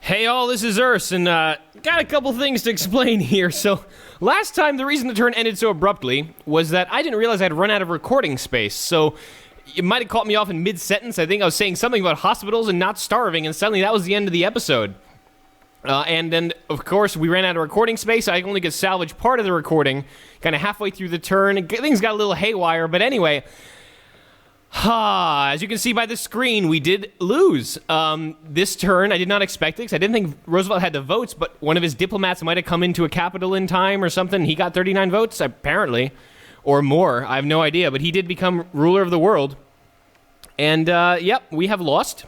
Hey all, this is Urs, and got a couple things to explain here. So, last time the reason the turn ended so abruptly was that I didn't realize I'd run out of recording space, so it might have caught me off in mid-sentence. I think I was saying something about hospitals and not starving, and suddenly that was the end of the episode. And then, of course, we ran out of recording space. I only could salvage part of the recording, kind of halfway through the turn, and things got a little haywire, but anyway... as you can see by the screen, we did lose. This turn, I did not expect it, because I didn't think Roosevelt had the votes, but one of his diplomats might have come into a capital in time or something. He got 39 votes, apparently, or more. I have no idea, but he did become ruler of the world. And, yep, we have lost.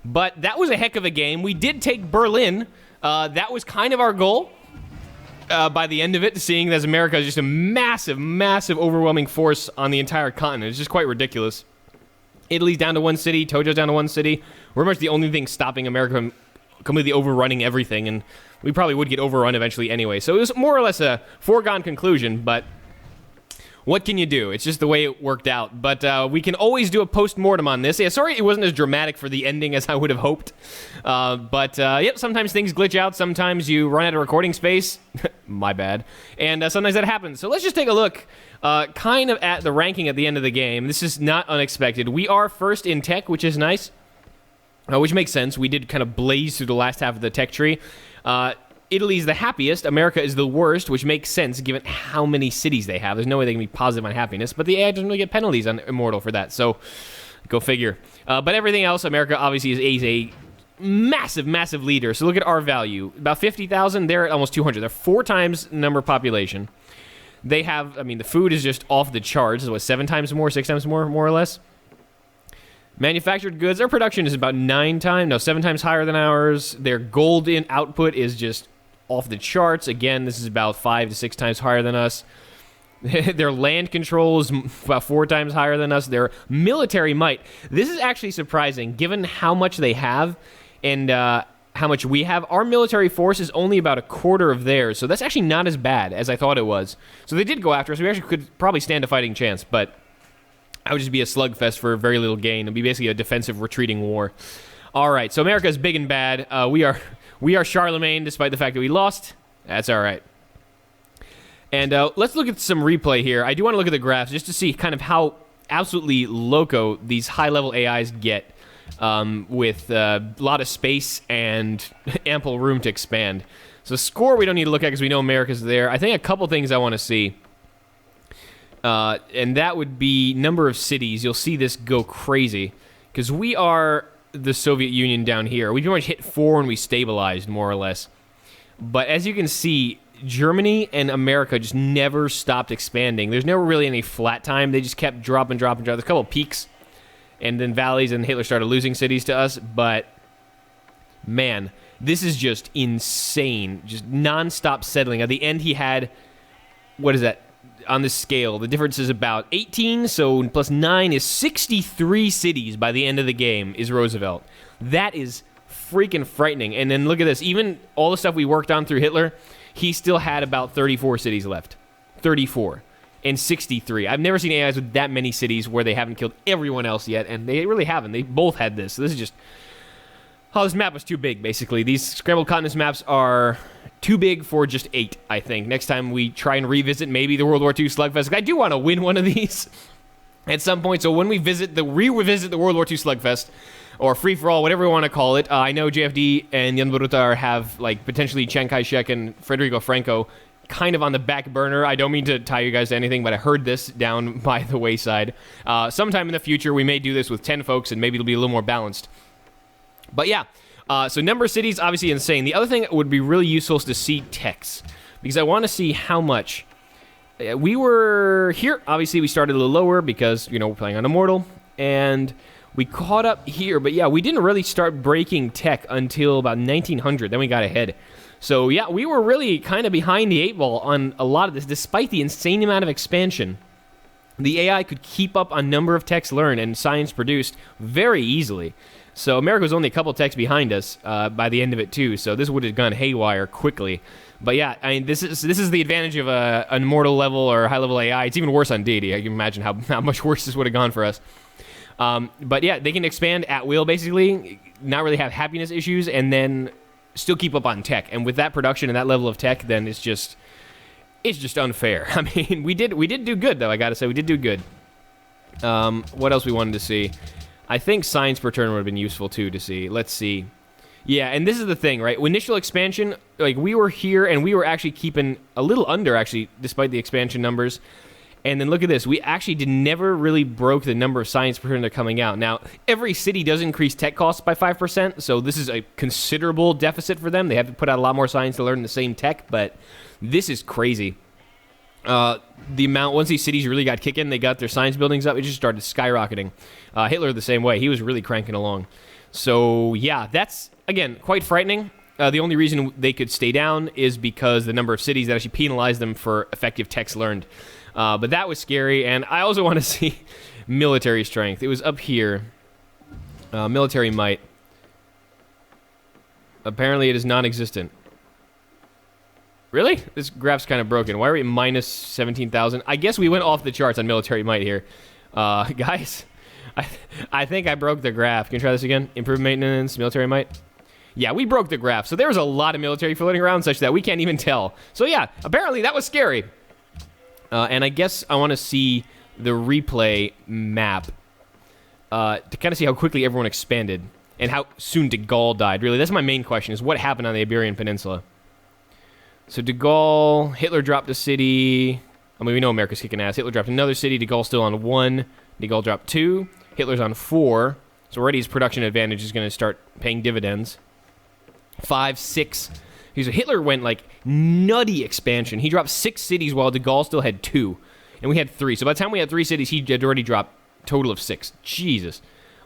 But that was a heck of a game. We did take Berlin. That was kind of our goal. By the end of it, seeing as America is just a massive, massive, overwhelming force on the entire continent. It's just quite ridiculous. Italy's down to one city, Tojo's down to one city. We're much the only thing stopping America from completely overrunning everything, and we probably would get overrun eventually anyway. So it was more or less a foregone conclusion, but what can you do? It's just the way it worked out. But we can always do a post-mortem on this. Yeah, sorry it wasn't as dramatic for the ending as I would have hoped. Yep, sometimes things glitch out. Sometimes you run out of recording space. My bad. And sometimes that happens. So let's just take a look kind of at the ranking at the end of the game. This is not unexpected. We are first in tech, which is nice. Which makes sense. We did kind of blaze through the last half of the tech tree. Italy's the happiest. America is the worst, which makes sense given how many cities they have. There's no way they can be positive on happiness, but the AI doesn't really get penalties on Immortal for that, so go figure. But everything else, America obviously is a massive, massive leader. So look at our value. About 50,000, they're at almost 200. They're 4 times the number of population. They have, I mean, the food is just off the charts. It's what, 7 times more, 6 times more or less? Manufactured goods, their production is about 7 times higher than ours. Their gold in output is just off the charts. Again, this is about 5 to 6 times higher than us. Their land control is about 4 times higher than us. Their military might. This is actually surprising, given how much they have and how much we have. Our military force is only about a quarter of theirs, so that's actually not as bad as I thought it was. So they did go after us. We actually could probably stand a fighting chance, but I would just be a slugfest for very little gain. It'd be basically a defensive retreating war. All right, so America is big and bad. We are Charlemagne, despite the fact that we lost. That's all right. And let's look at some replay here. I do want to look at the graphs just to see kind of how absolutely loco these high-level AIs get with a lot of space and ample room to expand. So score we don't need to look at because we know America's there. I think a couple things I want to see. And that would be number of cities. You'll see this go crazy because we are the Soviet Union down here. We pretty much hit 4 and we stabilized, more or less. But as you can see, Germany and America just never stopped expanding. There's never really any flat time. They just kept dropping. There's a couple of peaks and then valleys, and Hitler started losing cities to us. But, man, this is just insane. Just non-stop settling. At the end, he had, what is that? On this scale, the difference is about 18, so plus 9 is 63 cities by the end of the game is Roosevelt. That is freaking frightening. And then look at this. Even all the stuff we worked on through Hitler, he still had about 34 cities left. 34 and 63. I've never seen AIs with that many cities where they haven't killed everyone else yet, and they really haven't. They both had this. So this is just... Oh, this map was too big, basically. These Scrambled Continents maps are too big for just 8, I think. Next time we try and revisit maybe the World War II Slugfest. I do want to win one of these at some point. So when we revisit the World War II Slugfest, or free-for-all, whatever we want to call it, I know JFD and Janboruta have, like, potentially Chiang Kai-shek and Federico Franco kind of on the back burner. I don't mean to tie you guys to anything, but I heard this down by the wayside. Sometime in the future, we may do this with 10 folks, and maybe it'll be a little more balanced. But yeah, so number of cities, obviously insane. The other thing that would be really useful is to see techs, because I want to see how much. We were here, obviously we started a little lower because, you know, we're playing on Immortal, and we caught up here. But yeah, we didn't really start breaking tech until about 1900, then we got ahead. So yeah, we were really kind of behind the 8 ball on a lot of this, despite the insane amount of expansion. The AI could keep up on number of techs learned and science produced very easily. So America was only a couple techs behind us by the end of it too. So this would have gone haywire quickly. But yeah, I mean, this is the advantage of an Immortal level or high level AI. It's even worse on deity. I can imagine how much worse this would have gone for us. But yeah, they can expand at will basically, not really have happiness issues, and then still keep up on tech. And with that production and that level of tech, then it's just unfair. I mean, we did do good, though. I gotta say, we did do good. What else we wanted to see? I think science per turn would have been useful, too, to see. Let's see. Yeah, and this is the thing, right? Initial expansion, like, we were here, and we were actually keeping a little under, actually, despite the expansion numbers. And then look at this. We actually never really broke the number of science per turn that are coming out. Now, every city does increase tech costs by 5%, so this is a considerable deficit for them. They have to put out a lot more science to learn the same tech, but this is crazy. The amount, once these cities really got kicking, they got their science buildings up, it just started skyrocketing. Hitler the same way. He was really cranking along. So, yeah, that's, again, quite frightening. The only reason they could stay down is because the number of cities that actually penalized them for effective techs learned. But that was scary, and I also want to see military strength. It was up here. Military might. Apparently, it is non-existent. Really? This graph's kind of broken. Why are we at minus 17,000? I guess we went off the charts on military might here. Guys, I think I broke the graph. Can you try this again? Improved maintenance, military might. Yeah, we broke the graph. So there was a lot of military floating around such that we can't even tell. So yeah, apparently that was scary. And I guess I want to see the replay map to kind of see how quickly everyone expanded and how soon de Gaulle died. Really, that's my main question, is what happened on the Iberian Peninsula. So de Gaulle, Hitler dropped a city. I mean, we know America's kicking ass. Hitler dropped another city. De Gaulle's still on 1. De Gaulle dropped 2. Hitler's on 4. So already his production advantage is going to start paying dividends. 5, 6. So Hitler went like nutty expansion. He dropped 6 cities while de Gaulle still had 2. And we had 3. So by the time we had 3 cities, he had already dropped a total of 6. Jesus.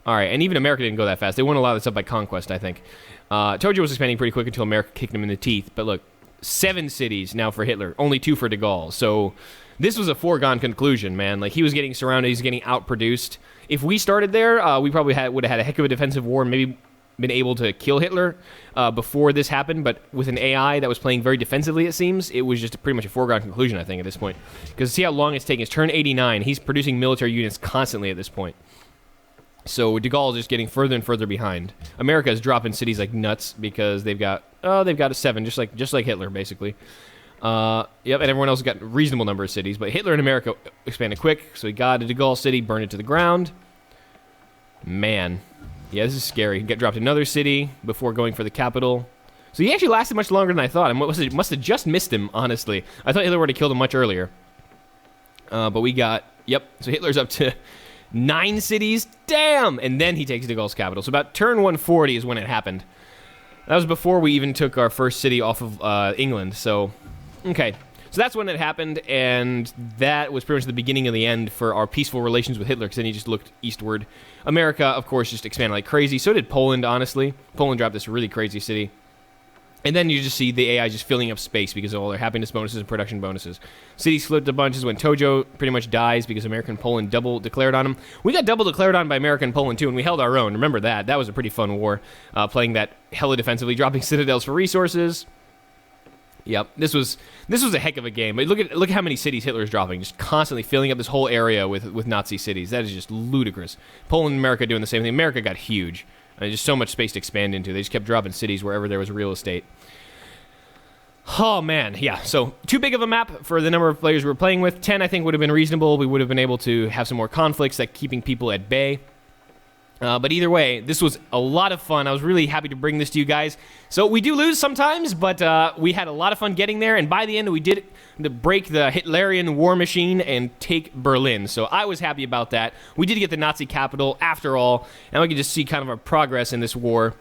All right, and even America didn't go that fast. They won a lot of this up by conquest, I think. Tojo was expanding pretty quick until America kicked him in the teeth. But look, 7 cities now for Hitler, only 2 for de Gaulle. So this was a foregone conclusion, man. Like, he was getting surrounded, he's getting outproduced. If we started there, we probably would have had a heck of a defensive war, maybe been able to kill Hitler before this happened, but with an AI that was playing very defensively, it seems, it was just pretty much a foregone conclusion, I think, at this point. Because see how long it's taking. It's turn 89. He's producing military units constantly at this point. So de Gaulle is just getting further and further behind. America is dropping cities like nuts because they've got a 7, just like Hitler, basically. Yep, and everyone else got a reasonable number of cities, but Hitler in America expanded quick, so he got a de Gaulle city, burned it to the ground. Man. Yeah, this is scary. He dropped another city before going for the capital. So he actually lasted much longer than I thought. I must have just missed him, honestly. I thought Hitler would have killed him much earlier. But we got, yep, so Hitler's up to 9 cities. Damn! And then he takes de Gaulle's capital. So about turn 140 is when it happened. That was before we even took our first city off of England. So, okay. So that's when it happened, and that was pretty much the beginning of the end for our peaceful relations with Hitler, because then he just looked eastward. America, of course, just expanded like crazy. So did Poland, honestly. Poland dropped this really crazy city. And then you just see the AI just filling up space because of all their happiness bonuses and production bonuses. Cities flipped a bunch. Is when Tojo pretty much dies because American Poland double declared on him. We got double declared on by American Poland, too, and we held our own. Remember that. That was a pretty fun war, playing that hella defensively, dropping citadels for resources. Yep, this was a heck of a game. But look at how many cities Hitler's dropping, just constantly filling up this whole area with Nazi cities. That is just ludicrous. Poland and America doing the same thing. America got huge. Just so much space to expand into. They just kept dropping cities wherever there was real estate. Oh, man. Yeah, so too big of a map for the number of players we were playing with. 10, I think, would have been reasonable. We would have been able to have some more conflicts, like keeping people at bay. But either way, this was a lot of fun. I was really happy to bring this to you guys. So we do lose sometimes, but we had a lot of fun getting there. And by the end, we did break the Hitlerian war machine and take Berlin. So I was happy about that. We did get the Nazi capital after all. And we can just see kind of our progress in this war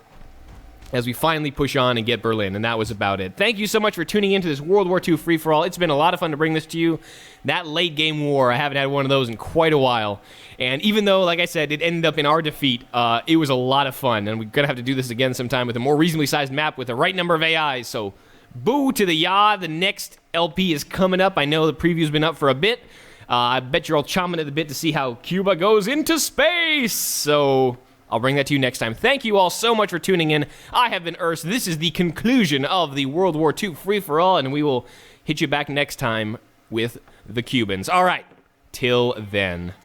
as we finally push on and get Berlin, and that was about it. Thank you so much for tuning into this World War II free-for-all. It's been a lot of fun to bring this to you. That late-game war, I haven't had one of those in quite a while. And even though, like I said, it ended up in our defeat, it was a lot of fun, and we're going to have to do this again sometime with a more reasonably sized map with the right number of AIs. So, boo to the ya. The next LP is coming up. I know the preview's been up for a bit. I bet you're all chomping at the bit to see how Cuba goes into space. So I'll bring that to you next time. Thank you all so much for tuning in. I have been Urs. This is the conclusion of the World War II free-for-all, and we will hit you back next time with the Cubans. All right, till then.